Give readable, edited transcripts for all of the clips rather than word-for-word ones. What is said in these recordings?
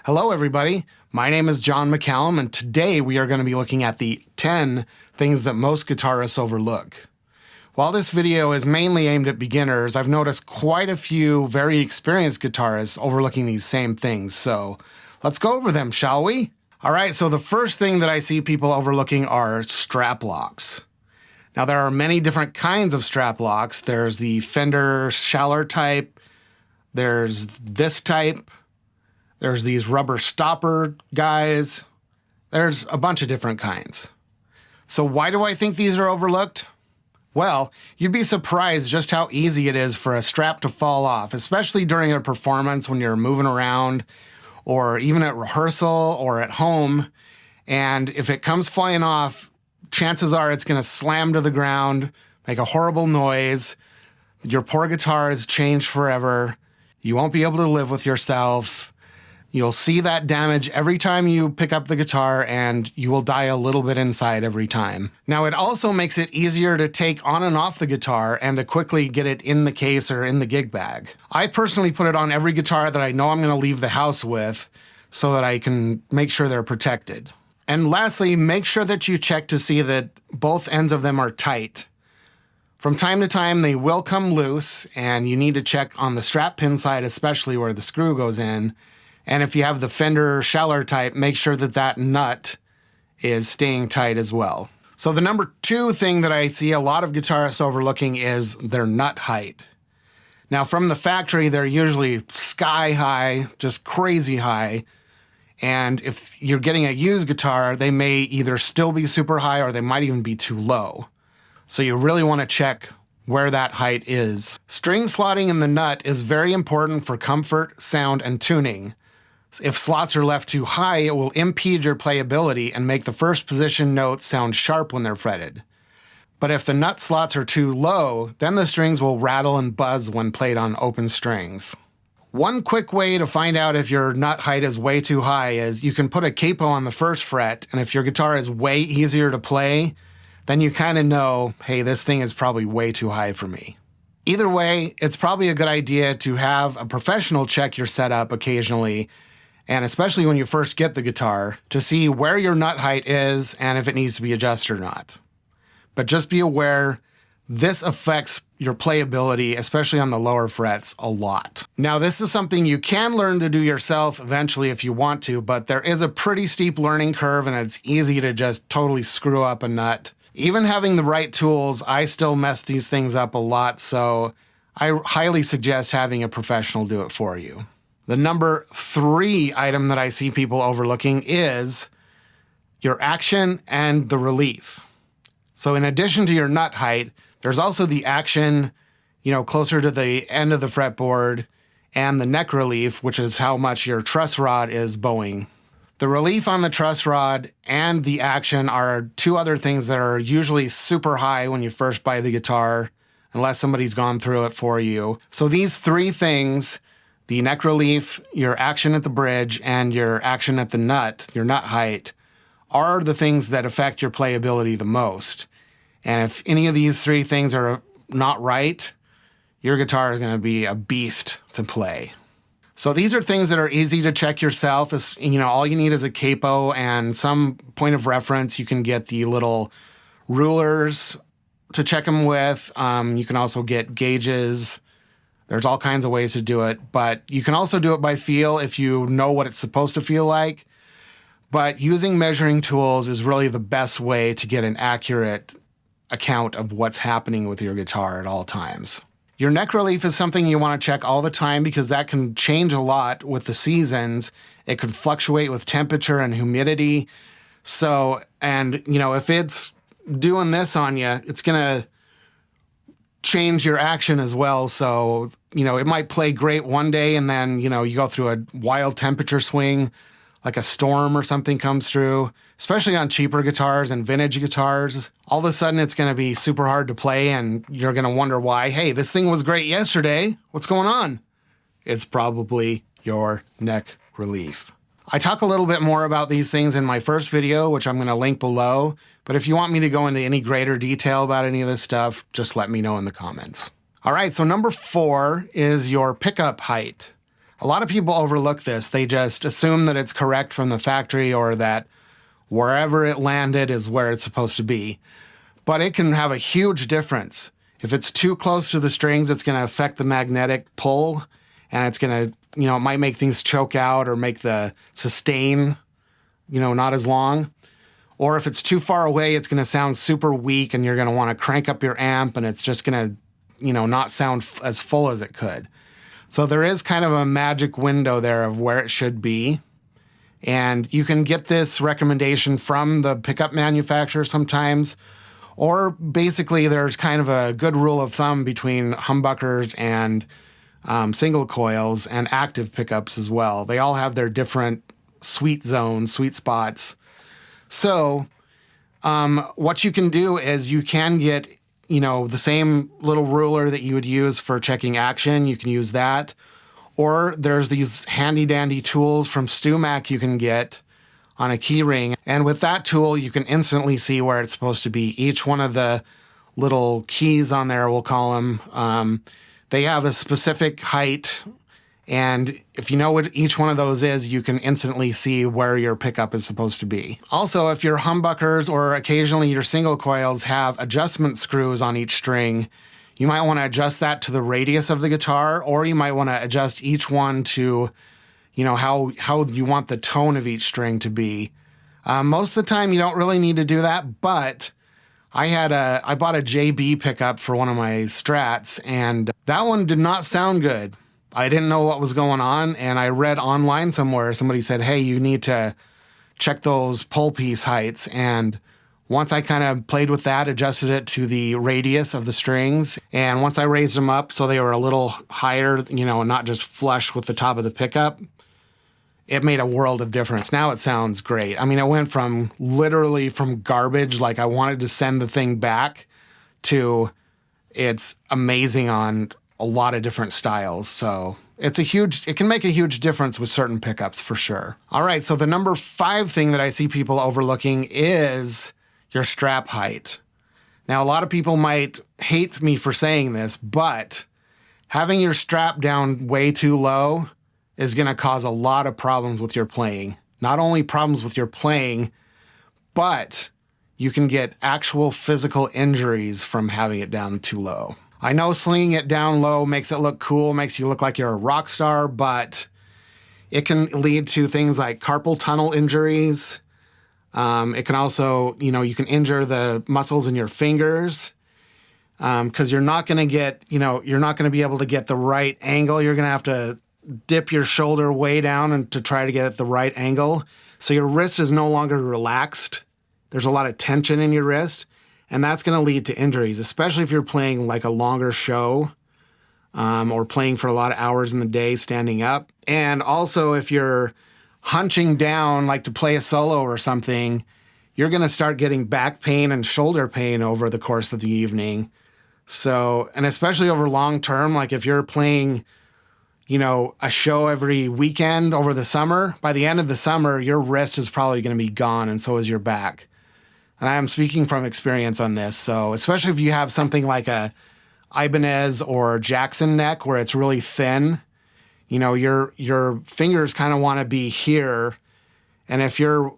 Hello everybody, my name is John McCallum and today we are going to be looking at the 10 things that most guitarists overlook. While this video is mainly aimed at beginners, I've noticed quite a few very experienced guitarists overlooking these same things, so let's go over them, shall we? Alright, so the first thing that I see people overlooking are strap locks. Now there are many different kinds of strap locks. There's the Fender Schaller type, there's this type, there's these rubber stopper guys. There's a bunch of different kinds. So why do I think these are overlooked? Well, you'd be surprised just how easy it is for a strap to fall off, especially during a performance when you're moving around or even at rehearsal or at home. And if it comes flying off, chances are it's going to slam to the ground, make a horrible noise. Your poor guitar is changed forever. You won't be able to live with yourself. You'll see that damage every time you pick up the guitar, and you will die a little bit inside every time. Now, it also makes it easier to take on and off the guitar and to quickly get it in the case or in the gig bag. I personally put it on every guitar that I know I'm going to leave the house with so that I can make sure they're protected. And lastly, make sure that you check to see that both ends of them are tight. From time to time, they will come loose, and you need to check on the strap pin side, especially where the screw goes in. And if you have the Fender Schaller type, make sure that that nut is staying tight as well. So the number 2 thing that I see a lot of guitarists overlooking is their nut height. Now from the factory, they're usually sky high, just crazy high. And if you're getting a used guitar, they may either still be super high or they might even be too low. So you really want to check where that height is. String slotting in the nut is very important for comfort, sound, and tuning. If slots are left too high, it will impede your playability and make the first position notes sound sharp when they're fretted. But if the nut slots are too low, then the strings will rattle and buzz when played on open strings. One quick way to find out if your nut height is way too high is you can put a capo on the first fret, and if your guitar is way easier to play, then you kind of know, hey, this thing is probably way too high for me. Either way, it's probably a good idea to have a professional check your setup occasionally, and especially when you first get the guitar, to see where your nut height is and if it needs to be adjusted or not. But just be aware, this affects your playability, especially on the lower frets, a lot. Now, this is something you can learn to do yourself eventually if you want to, but there is a pretty steep learning curve and it's easy to just totally screw up a nut. Even having the right tools, I still mess these things up a lot, so I highly suggest having a professional do it for you. The number 3 item that I see people overlooking is your action and the relief. So in addition to your nut height, there's also the action, closer to the end of the fretboard, and the neck relief, which is how much your truss rod is bowing. The relief on the truss rod and the action are 2 other things that are usually super high when you first buy the guitar, unless somebody's gone through it for you. So these 3 things, the neck relief, your action at the bridge, and your action at the nut, your nut height, are the things that affect your playability the most. And if any of these 3 things are not right, your guitar is going to be a beast to play. So these are things that are easy to check yourself. All you need is a capo and some point of reference. You can get the little rulers to check them with. You can also get gauges. There's all kinds of ways to do it, but you can also do it by feel if you know what it's supposed to feel like. But using measuring tools is really the best way to get an accurate account of what's happening with your guitar at all times. Your neck relief is something you want to check all the time because that can change a lot with the seasons. It could fluctuate with temperature and humidity. So, if it's doing this on you, it's going to change your action as well. So, it might play great one day and then, you go through a wild temperature swing, like a storm or something comes through, especially on cheaper guitars and vintage guitars. All of a sudden it's going to be super hard to play and you're going to wonder why. Hey, this thing was great yesterday. What's going on? It's probably your neck relief. I talk a little bit more about these things in my first video, which I'm going to link below. But if you want me to go into any greater detail about any of this stuff, just let me know in the comments. All right, so number 4 is your pickup height. A lot of people overlook this. They just assume that it's correct from the factory or that wherever it landed is where it's supposed to be. But it can have a huge difference. If it's too close to the strings, it's going to affect the magnetic pull, and it's going to, it might make things choke out or make the sustain, not as long. Or if it's too far away, it's going to sound super weak, and you're going to want to crank up your amp, and it's just going to, not sound as full as it could. So there is kind of a magic window there of where it should be. And you can get this recommendation from the pickup manufacturer sometimes, or basically there's kind of a good rule of thumb between humbuckers and single coils and active pickups as well. They all have their different sweet zones, sweet spots. So what you can do is you can get, the same little ruler that you would use for checking action. You can use that. Or there's these handy-dandy tools from StewMac you can get on a key ring. And with that tool, you can instantly see where it's supposed to be. Each one of the little keys on there, we'll call them, they have a specific height. And if you know what each one of those is, you can instantly see where your pickup is supposed to be. Also, if your humbuckers or occasionally your single coils have adjustment screws on each string, you might want to adjust that to the radius of the guitar, or you might want to adjust each one to, how you want the tone of each string to be. Most of the time, you don't really need to do that, but I bought a JB pickup for one of my Strats, and that one did not sound good. I didn't know what was going on, and I read online somewhere, somebody said, hey, you need to check those pull piece heights, and once I kind of played with that, adjusted it to the radius of the strings, and once I raised them up so they were a little higher, and not just flush with the top of the pickup, it made a world of difference. Now it sounds great. I mean, it went from literally from garbage, like I wanted to send the thing back, to it's amazing on a lot of different styles. So it can make a huge difference with certain pickups for sure. All right, so the number 5 thing that I see people overlooking is your strap height. Now, a lot of people might hate me for saying this, but having your strap down way too low is going to cause a lot of problems with your playing. Not only problems with your playing, but you can get actual physical injuries from having it down too low. I know slinging it down low makes it look cool, makes you look like you're a rock star, but it can lead to things like carpal tunnel injuries. It can also, you can injure the muscles in your fingers because you're not going to get, you're not going to be able to get the right angle. You're going to have to dip your shoulder way down and to try to get at the right angle. So your wrist is no longer relaxed. There's a lot of tension in your wrist, and that's going to lead to injuries, especially if you're playing like a longer show or playing for a lot of hours in the day standing up. And also if you're hunching down like to play a solo or something, you're going to start getting back pain and shoulder pain over the course of the evening. So, and especially over long term, like if you're playing, a show every weekend over the summer, by the end of the summer, your wrist is probably going to be gone, and so is your back. And I am speaking from experience on this. So especially if you have something like a Ibanez or Jackson neck where it's really thin, your fingers kind of want to be here. And if your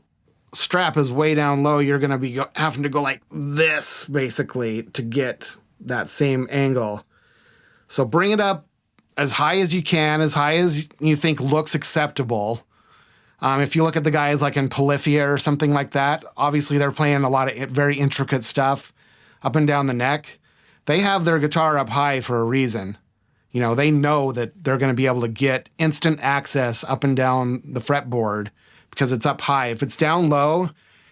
strap is way down low, you're going to be having to go like this, basically, to get that same angle. So bring it up as high as you can, as high as you think looks acceptable. If you look at the guys like in Polyphia or something like that, obviously they're playing a lot of very intricate stuff up and down the neck. They have their guitar up high for a reason. They know that they're going to be able to get instant access up and down the fretboard because it's up high. If it's down low,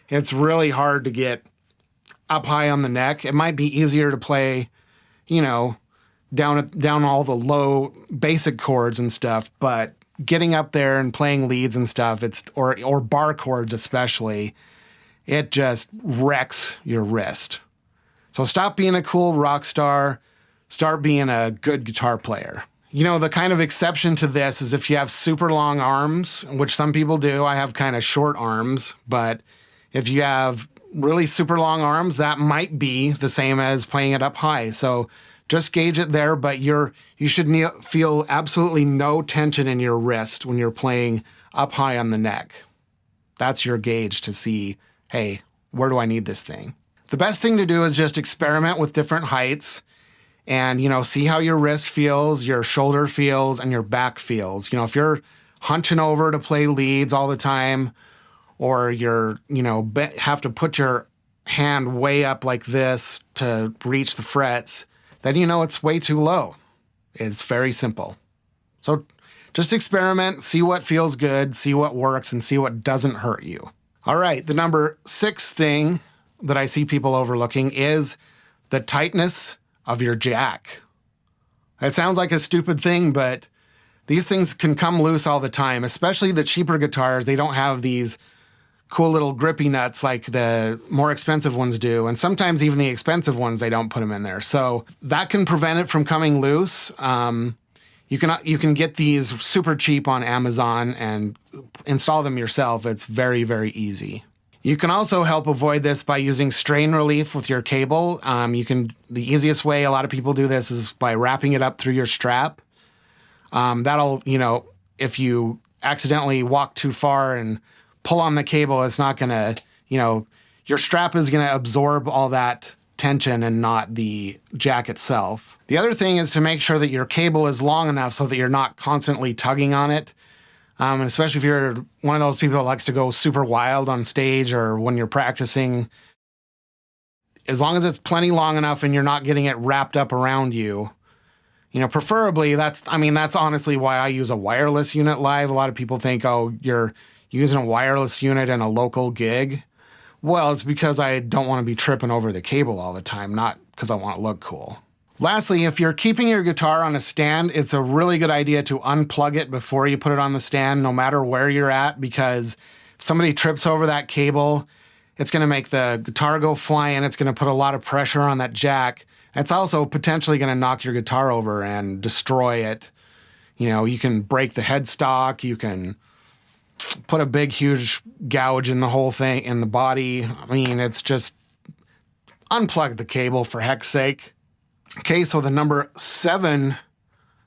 it's really hard to get up high on the neck. It might be easier to play, down all the low basic chords and stuff, but getting up there and playing leads and stuff, or bar chords especially, it just wrecks your wrist. So stop being a cool rock star, start being a good guitar player. The kind of exception to this is if you have super long arms, which some people do. I have kind of short arms, but if you have really super long arms, that might be the same as playing it up high. So Just gauge it there, but you should feel absolutely no tension in your wrist when you're playing up high on the neck. That's your gauge to see, hey, where do I need this thing? The best thing to do is just experiment with different heights and, see how your wrist feels, your shoulder feels, and your back feels. If you're hunching over to play leads all the time, or you're, have to put your hand way up like this to reach the frets, then it's way too low. It's very simple. So just experiment, see what feels good, see what works, and see what doesn't hurt you. All right, the number 6 thing that I see people overlooking is the tightness of your jack. It sounds like a stupid thing, but these things can come loose all the time, especially the cheaper guitars. They don't have these cool little grippy nuts like the more expensive ones do. And sometimes even the expensive ones, they don't put them in there. So that can prevent it from coming loose. You can get these super cheap on Amazon and install them yourself. It's very, very easy. You can also help avoid this by using strain relief with your cable. The easiest way a lot of people do this is by wrapping it up through your strap. That'll, if you accidentally walk too far and pull on the cable, it's not going to, your strap is going to absorb all that tension and not the jack itself. The other thing is to make sure that your cable is long enough so that you're not constantly tugging on it. And especially if you're one of those people that likes to go super wild on stage or when you're practicing, as long as it's plenty long enough and you're not getting it wrapped up around you, preferably that's honestly why I use a wireless unit live. A lot of people think, oh, you're using a wireless unit in a local gig. Well, it's because I don't want to be tripping over the cable all the time, not because I want to look cool. Lastly, if you're keeping your guitar on a stand, it's a really good idea to unplug it before you put it on the stand, no matter where you're at, because if somebody trips over that cable, it's going to make the guitar go flying. It's going to put a lot of pressure on that jack. It's also potentially going to knock your guitar over and destroy it. You can break the headstock. You can put a big, huge gouge in the whole thing, in the body. It's just unplug the cable for heck's sake. Okay, so the number 7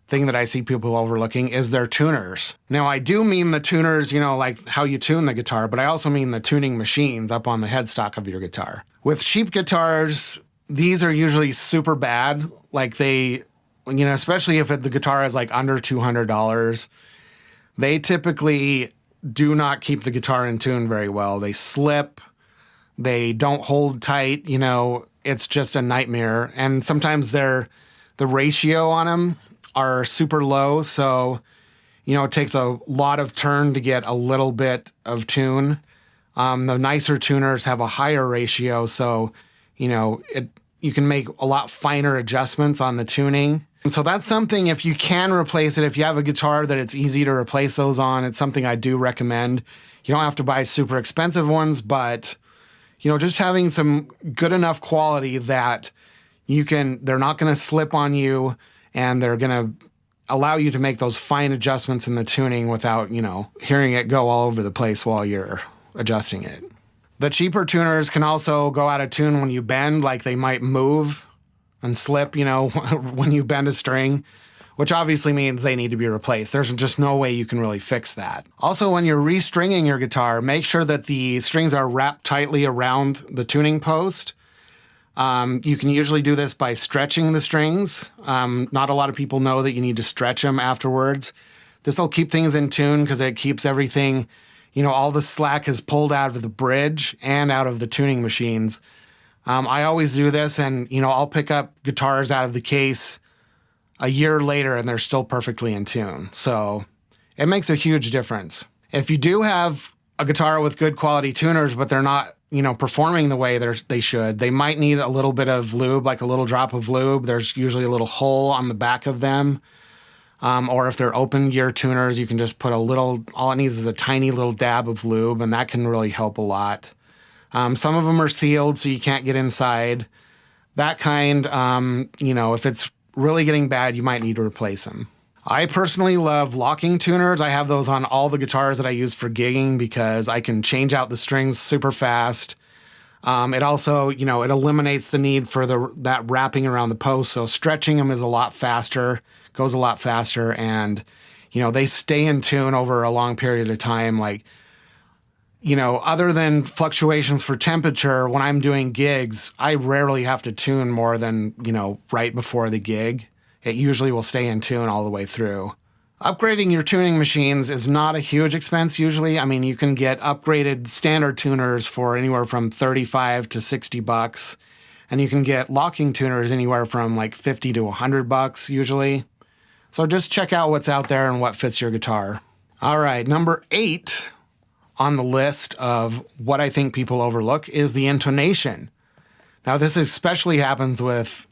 thing that I see people overlooking is their tuners. Now, I do mean the tuners, like how you tune the guitar, but I also mean the tuning machines up on the headstock of your guitar. With cheap guitars, these are usually super bad. Like especially if the guitar is like under $200, they typically do not keep the guitar in tune very well. They slip, they don't hold tight, it's just a nightmare. And sometimes the ratio on them are super low, so it takes a lot of turn to get a little bit of tune. The nicer tuners have a higher ratio, so you can make a lot finer adjustments on the tuning. And so that's something, if you can replace it, if you have a guitar that it's easy to replace those on, it's something I do recommend. You don't have to buy super expensive ones, but just having some good enough quality that they're not going to slip on you, and they're going to allow you to make those fine adjustments in the tuning without, hearing it go all over the place while you're adjusting it. The cheaper tuners can also go out of tune when you bend, like they might move and slip, when you bend a string, which obviously means they need to be replaced. There's just no way you can really fix that. Also, when you're restringing your guitar, make sure that the strings are wrapped tightly around the tuning post. You can usually do this by stretching the strings. Not a lot of people know that you need to stretch them afterwards. This will keep things in tune because it keeps everything, all the slack is pulled out of the bridge and out of the tuning machines. I always do this, and, I'll pick up guitars out of the case a year later and they're still perfectly in tune. So it makes a huge difference. If you do have a guitar with good quality tuners, but they're not, performing the way they should, they might need a little bit of lube, like a little drop of lube. There's usually a little hole on the back of them. Or if they're open gear tuners, you can just put all it needs is a tiny little dab of lube, and that can really help a lot. Some of them are sealed, so you can't get inside. That kind, if it's really getting bad, you might need to replace them. I personally love locking tuners. I have those on all the guitars that I use for gigging because I can change out the strings super fast. It also, it eliminates the need for that wrapping around the post. So stretching them is a lot faster, goes a lot faster, and, they stay in tune over a long period of time. Like, other than fluctuations for temperature, when I'm doing gigs, I rarely have to tune more than, right before the gig. It usually will stay in tune all the way through. Upgrading your tuning machines is not a huge expense usually. I mean, you can get upgraded standard tuners for anywhere from $35 to $60, and you can get locking tuners anywhere from like $50 to $100 usually. So just check out what's out there and what fits your guitar. All right, number 8 on the list of what I think people overlook is the intonation. Now, this especially happens with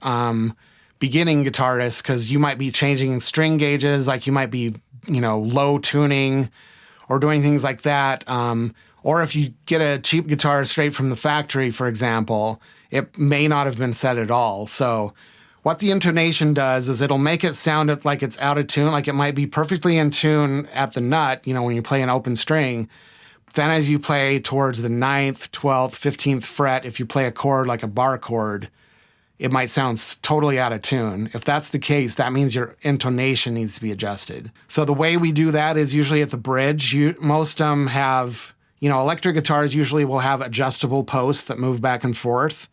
beginning guitarists, because you might be changing string gauges, like you might be, low tuning or doing things like that. Or if you get a cheap guitar straight from the factory, for example, it may not have been set at all. So what the intonation does is it'll make it sound like it's out of tune, like it might be perfectly in tune at the nut, when you play an open string. Then as you play towards the 9th, 12th, 15th fret, if you play a chord like a bar chord, it might sound totally out of tune. If that's the case, that means your intonation needs to be adjusted. So the way we do that is usually at the bridge. Most of them have, electric guitars usually will have adjustable posts that move back and forth.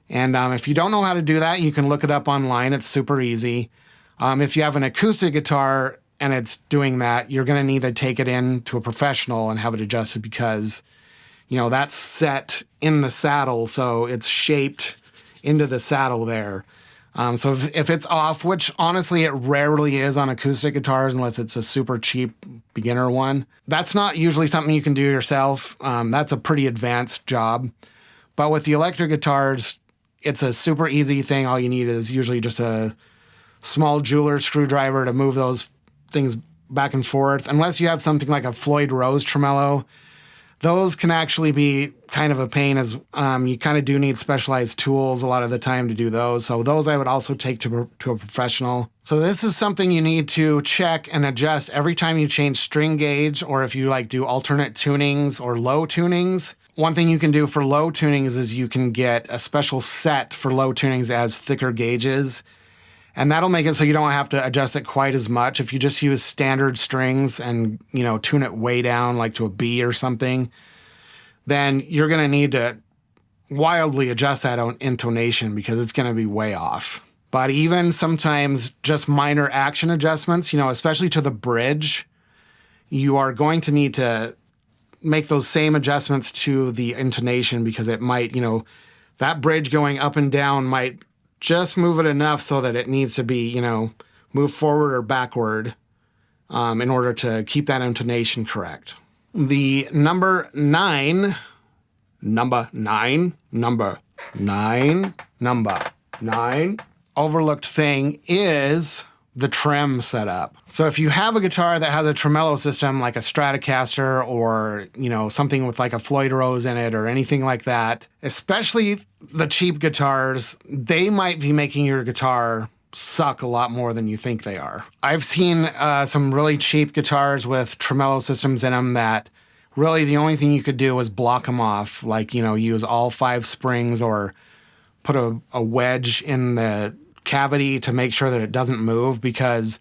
And if you don't know how to do that, you can look it up online. It's super easy. If you have an acoustic guitar and it's doing that, you're going to need to take it in to a professional and have it adjusted, because, that's set in the saddle, so it's shaped into the saddle there. So if it's off, which honestly it rarely is on acoustic guitars unless it's a super cheap beginner one, that's not usually something you can do yourself. That's a pretty advanced job. But with the electric guitars, it's a super easy thing. All you need is usually just a small jeweler screwdriver to move those things back and forth. Unless you have something like a Floyd Rose tremolo, those can actually be kind of a pain, as you kind of do need specialized tools a lot of the time to do those. So those I would also take to a professional. So this is something you need to check and adjust every time you change string gauge, or if you do alternate tunings or low tunings. One thing you can do for low tunings is you can get a special set for low tunings as thicker gauges. And that'll make it so you don't have to adjust it quite as much. If you just use standard strings and, tune it way down, like to a B or something, then you're going to need to wildly adjust that intonation, because it's going to be way off. But even sometimes just minor action adjustments, especially to the bridge, you are going to need to make those same adjustments to the intonation, because it might, that bridge going up and down might just move it enough so that it needs to be, move forward or backward in order to keep that intonation correct. The number nine overlooked thing is the trem setup. So if you have a guitar that has a tremolo system like a Stratocaster, or, something with like a Floyd Rose in it or anything like that, especially the cheap guitars, they might be making your guitar suck a lot more than you think they are. I've seen some really cheap guitars with tremolo systems in them that really the only thing you could do was block them off, like, use all 5 springs or put a wedge in the cavity to make sure that it doesn't move, because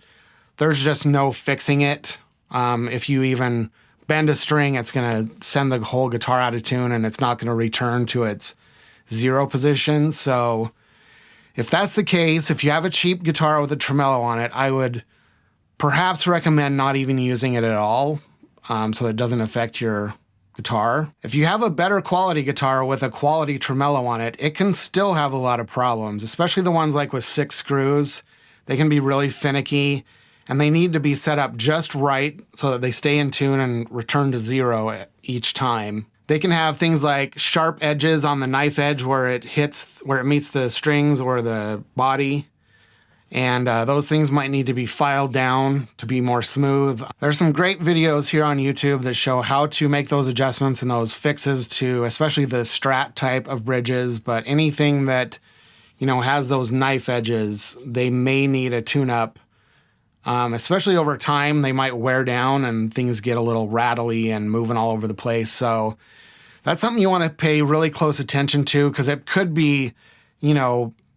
there's just no fixing it. If you even bend a string, it's going to send the whole guitar out of tune, and it's not going to return to its 0 position. So if that's the case, if you have a cheap guitar with a tremolo on it, I would perhaps recommend not even using it at all, so that it doesn't affect your guitar. If you have a better quality guitar with a quality tremolo on it, it can still have a lot of problems, especially the ones like with 6 screws. They can be really finicky, and they need to be set up just right so that they stay in tune and return to 0 each time. They can have things like sharp edges on the knife edge where it meets the strings or the body. And those things might need to be filed down to be more smooth. There's some great videos here on YouTube that show how to make those adjustments and those fixes to especially the Strat type of bridges, but anything that, has those knife edges, they may need a tune-up. Especially over time, they might wear down and things get a little rattly and moving all over the place. So That's something you want to pay really close attention to because it could be,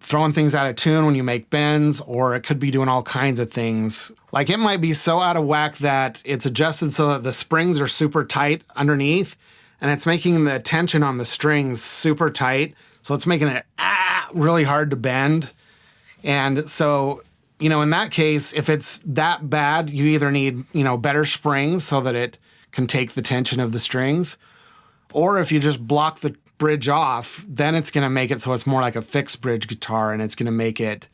throwing things out of tune when you make bends, or it could be doing all kinds of things. Like it might be so out of whack that it's adjusted so that the springs are super tight underneath, and it's making the tension on the strings super tight. So it's making it really hard to bend. And so, in that case, if it's that bad, you either need, better springs so that it can take the tension of the strings. Or if you just block the bridge off, then it's going to make it so it's more like a fixed bridge guitar, and it's going to make it,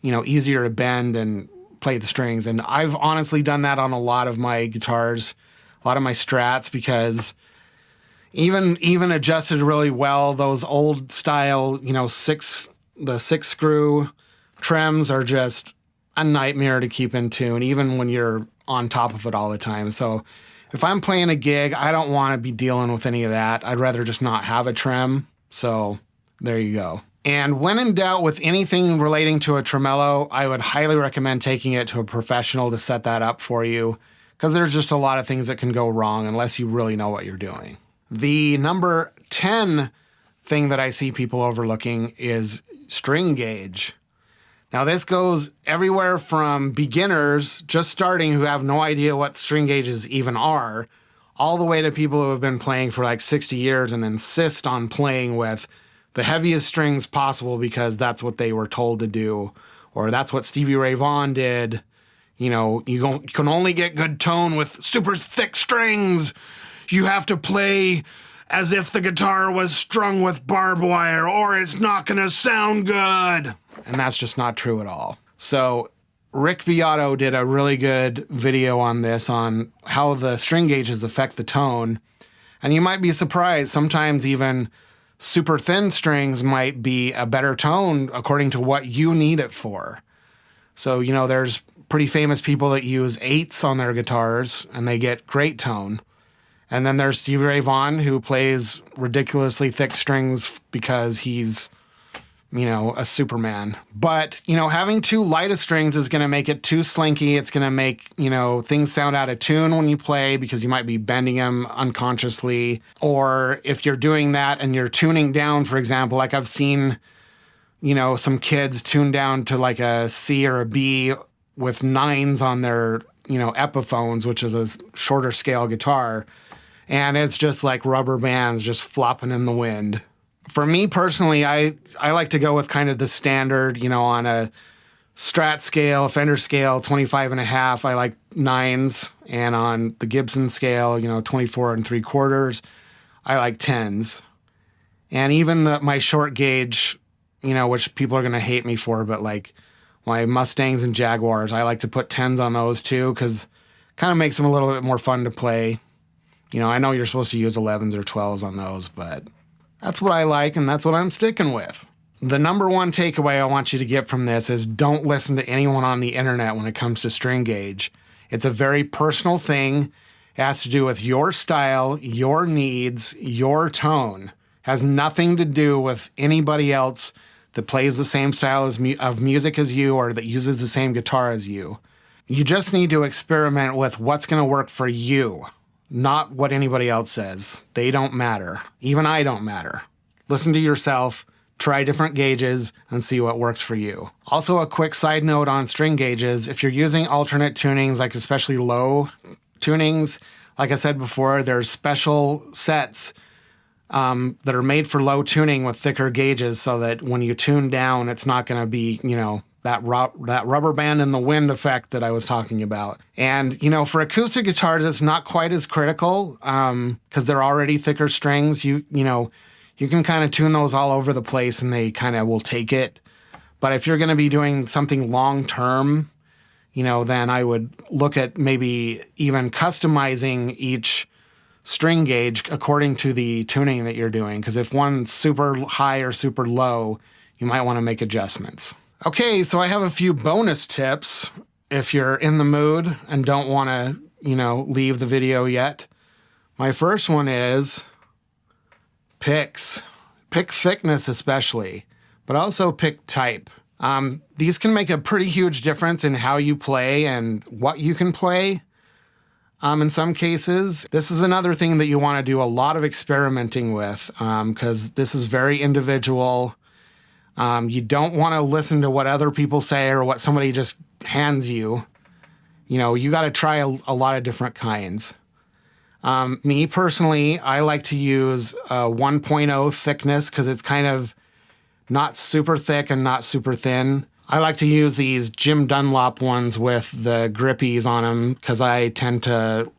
easier to bend and play the strings. And I've honestly done that on a lot of my guitars, a lot of my Strats, because even adjusted really well, those old style, the six screw Trems are just a nightmare to keep in tune, even when you're on top of it all the time. So if I'm playing a gig, I don't want to be dealing with any of that. I'd rather just not have a trem. So there you go. And when in doubt with anything relating to a tremolo, I would highly recommend taking it to a professional to set that up for you, because there's just a lot of things that can go wrong unless you really know what you're doing. The number 10 thing that I see people overlooking is string gauge. Now, this goes everywhere from beginners just starting who have no idea what string gauges even are, all the way to people who have been playing for like 60 years and insist on playing with the heaviest strings possible because that's what they were told to do, or that's what Stevie Ray Vaughan did. You can only get good tone with super thick strings. You have to play as if the guitar was strung with barbed wire, or it's not going to sound good. And that's just not true at all. So Rick Beato did a really good video on this, on how the string gauges affect the tone. And you might be surprised, sometimes even super thin strings might be a better tone according to what you need it for. So, there's pretty famous people that use 8s on their guitars and they get great tone. And then there's Stevie Ray Vaughan, who plays ridiculously thick strings because he's, a Superman. But, having too light of strings is going to make it too slinky. It's going to make, things sound out of tune when you play because you might be bending them unconsciously. Or if you're doing that and you're tuning down, for example, like I've seen, some kids tune down to like a C or a B with 9s on their, Epiphones, which is a shorter scale guitar. And it's just like rubber bands just flopping in the wind. For me personally, I like to go with kind of the standard, on a Strat scale, Fender scale, 25.5, I like 9s. And on the Gibson scale, 24 3/4, I like 10s. And even my short gauge, which people are going to hate me for, but like my Mustangs and Jaguars, I like to put 10s on those too, because it kind of makes them a little bit more fun to play. I know you're supposed to use 11s or 12s on those, but that's what I like, and that's what I'm sticking with. The number one takeaway I want you to get from this is don't listen to anyone on the internet when it comes to string gauge. It's a very personal thing. It has to do with your style, your needs, your tone. It has nothing to do with anybody else that plays the same style of music as you or that uses the same guitar as you. You just need to experiment with what's going to work for you. Not what anybody else says. They don't matter. Even I don't matter. Listen to yourself, try different gauges, and see what works for you. Also, a quick side note on string gauges. If you're using alternate tunings, like especially low tunings, like I said before, there's special sets that are made for low tuning with thicker gauges so that when you tune down, it's not going to be, that rubber band in the wind effect that I was talking about. And, for acoustic guitars, it's not quite as critical because they're already thicker strings. You can kind of tune those all over the place and they kind of will take it. But if you're going to be doing something long-term, then I would look at maybe even customizing each string gauge according to the tuning that you're doing. Because if one's super high or super low, you might want to make adjustments. Okay, so I have a few bonus tips if you're in the mood and don't want to, leave the video yet. My first one is picks. Pick thickness especially, but also pick type. These can make a pretty huge difference in how you play and what you can play. In some cases. This is another thing that you want to do a lot of experimenting with, because this is very individual. You don't want to listen to what other people say or what somebody just hands you. You know, you got to try a lot of different kinds. Me personally, I like to use 1.0 thickness because it's kind of not super thick and not super thin. I like to use these Jim Dunlop ones with the grippies on them because I tend to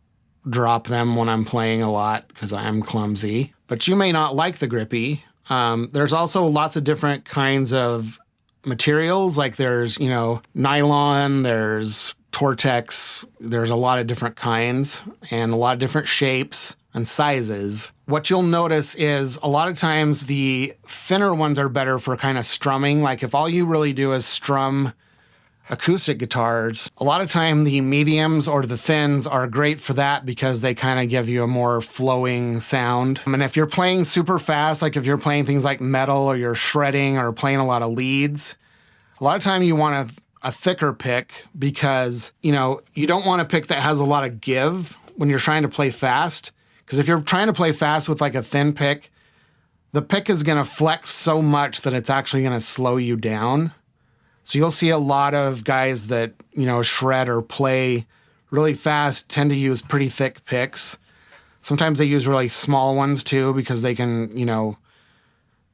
drop them when I'm playing a lot because I am clumsy. But you may not like the grippy. There's also lots of different kinds of materials. Like there's, you know, nylon, there's Tortex, there's a lot of different kinds and a lot of different shapes and sizes. What you'll notice is a lot of times the thinner ones are better for kind of strumming. Like if all you really do is strum acoustic guitars, a lot of time the mediums or the thins are great for that because they kind of give you a more flowing sound. And if you're playing super fast, like if you're playing things like metal or you're shredding or playing a lot of leads, a lot of time you want a thicker pick because, you know, you don't want a pick that has a lot of give when you're trying to play fast. Because if you're trying to play fast with like a thin pick, the pick is going to flex so much that it's actually going to slow you down. So you'll see a lot of guys that, you know, shred or play really fast tend to use pretty thick picks. Sometimes they use really small ones too because they can, you know,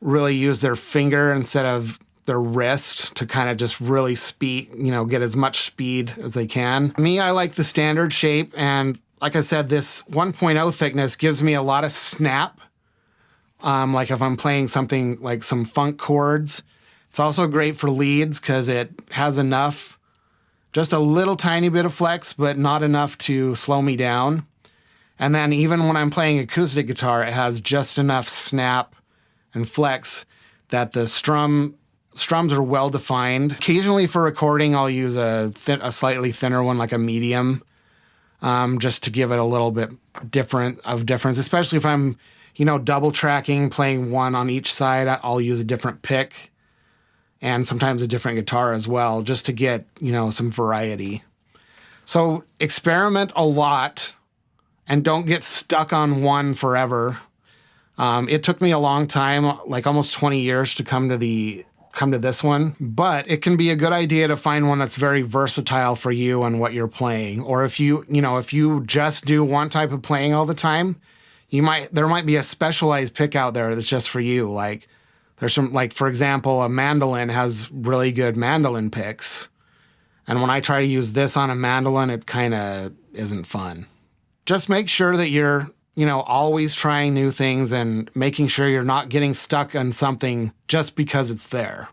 really use their finger instead of their wrist to kind of just really speed, you know, get as much speed as they can. Me, I like the standard shape, and like I said, this 1.0 thickness gives me a lot of snap. Like if I'm playing something like some funk chords. It's also great for leads because it has enough, just a little tiny bit of flex, but not enough to slow me down. And then even when I'm playing acoustic guitar, it has just enough snap and flex that the strums are well defined. Occasionally for recording, I'll use a slightly thinner one, like a medium, just to give it a little bit difference, especially if I'm, you know, double tracking, playing one on each side, I'll use a different pick and sometimes a different guitar as well, just to get, you know, some variety. So experiment a lot and don't get stuck on one forever. It took me a long time, like almost 20 years to come to this one, but it can be a good idea to find one that's very versatile for you and what you're playing. Or if you just do one type of playing all the time, there might be a specialized pick out there that's just for you. Like there's some, like for example, a mandolin has really good mandolin picks. And when I try to use this on a mandolin, it kind of isn't fun. Just make sure that you're, you know, always trying new things and making sure you're not getting stuck on something just because it's there.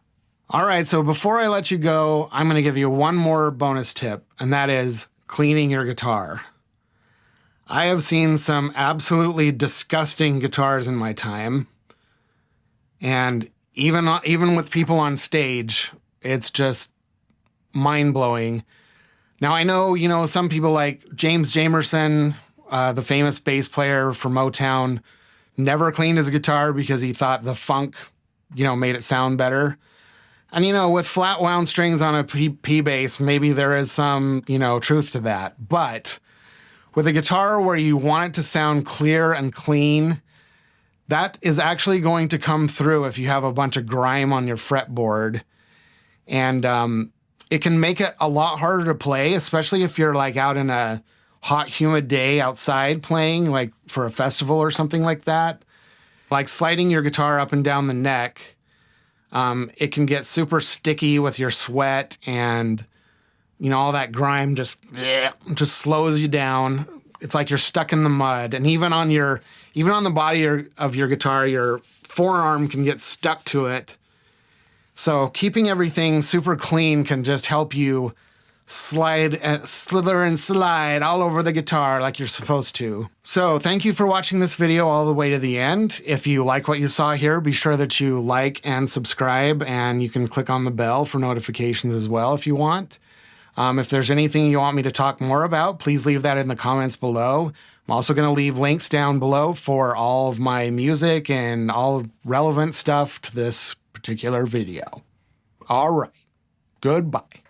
All right, so before I let you go, I'm going to give you one more bonus tip, and that is cleaning your guitar. I have seen some absolutely disgusting guitars in my time, and even with people on stage, it's just mind-blowing. Now, I know, you know, some people like James Jamerson, the famous bass player for Motown, never cleaned his guitar because he thought the funk, you know, made it sound better. And, you know, with flat wound strings on a P bass, maybe there is some, you know, truth to that. But with a guitar where you want it to sound clear and clean, that is actually going to come through if you have a bunch of grime on your fretboard. And it can make it a lot harder to play, especially if you're like out in a hot, humid day outside playing, like for a festival or something like that. Like sliding your guitar up and down the neck, it can get super sticky with your sweat, and you know, all that grime just slows you down. It's like you're stuck in the mud. And even on the body of your guitar, your forearm can get stuck to it. So keeping everything super clean can just help you slither and slide all over the guitar like you're supposed to. So thank you for watching this video all the way to the end. If you like what you saw here, be sure that you like and subscribe, and you can click on the bell for notifications as well if you want. If there's anything you want me to talk more about, please leave that in the comments below. I'm also going to leave links down below for all of my music and all relevant stuff to this particular video. All right. Goodbye.